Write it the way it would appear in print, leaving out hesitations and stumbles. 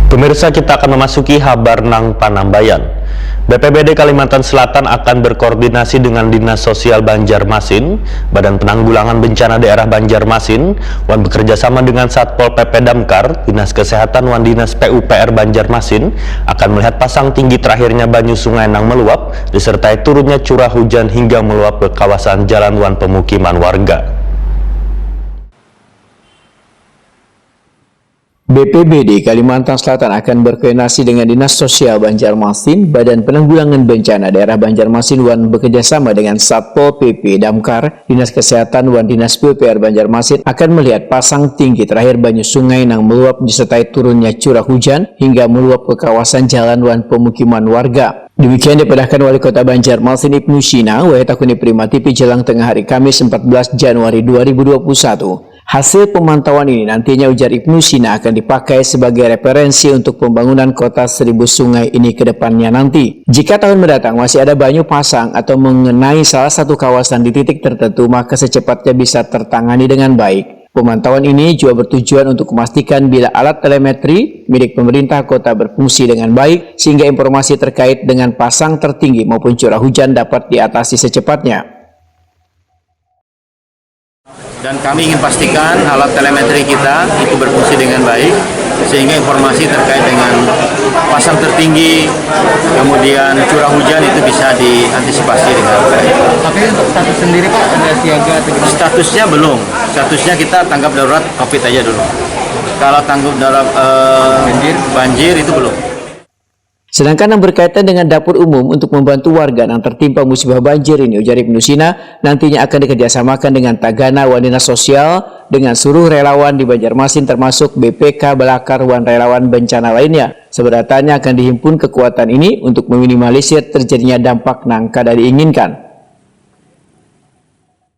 Pemirsa, kita akan memasuki Habar Nang Panambayan. BPBD Kalimantan Selatan akan berkoordinasi dengan Dinas Sosial Banjarmasin, Badan Penanggulangan Bencana Daerah Banjarmasin, wan bekerjasama dengan Satpol PP Damkar, Dinas Kesehatan wan Dinas PUPR Banjarmasin akan melihat pasang tinggi terakhirnya banyu sungai Nang meluap, disertai turunnya curah hujan hingga meluap ke kawasan jalan wan pemukiman warga. BPBD Kalimantan Selatan akan berkoordinasi dengan Dinas Sosial Banjarmasin, Badan Penanggulangan Bencana Daerah Banjarmasin wan bekerjasama dengan Satpol PP Damkar, Dinas Kesehatan wan Dinas PUPR Banjarmasin akan melihat pasang tinggi terakhir banyu sungai Nang meluap disertai turunnya curah hujan hingga meluap ke kawasan jalan wan pemukiman warga. Demikian dipedahkan Wali Kota Banjarmasin Ibnu Sina, Wahetakuni Prima TV Jelang tengah hari Kamis 14 Januari 2021. Hasil pemantauan ini nantinya, ujar Ibnu Sina, akan dipakai sebagai referensi untuk pembangunan kota 1000 sungai ini ke depannya nanti. Jika tahun mendatang masih ada banyu pasang atau mengenai salah satu kawasan di titik tertentu, maka secepatnya bisa tertangani dengan baik. Pemantauan ini juga bertujuan untuk memastikan bila alat telemetri milik pemerintah kota berfungsi dengan baik, sehingga informasi terkait dengan pasang tertinggi maupun curah hujan dapat diatasi secepatnya. Dan kami ingin pastikan alat telemetri kita itu berfungsi dengan baik, sehingga informasi terkait dengan pasang tertinggi, kemudian curah hujan itu bisa diantisipasi dengan baik. Tapi untuk status sendiri Pak, ada siaga atau gimana? Statusnya belum, statusnya kita tanggap darurat COVID aja dulu. Kalau tanggap darurat banjir itu belum. Sedangkan yang berkaitan dengan dapur umum untuk membantu warga yang tertimpa musibah banjir ini, ujar Ibnu Sina, nantinya akan dikerjasamakan dengan Tagana wan Dinas Sosial dengan seluruh relawan di Banjarmasin termasuk BPK Belakar wan relawan bencana lainnya. Sebenarnya akan dihimpun kekuatan ini untuk meminimalisir terjadinya dampak nang kada diinginkan.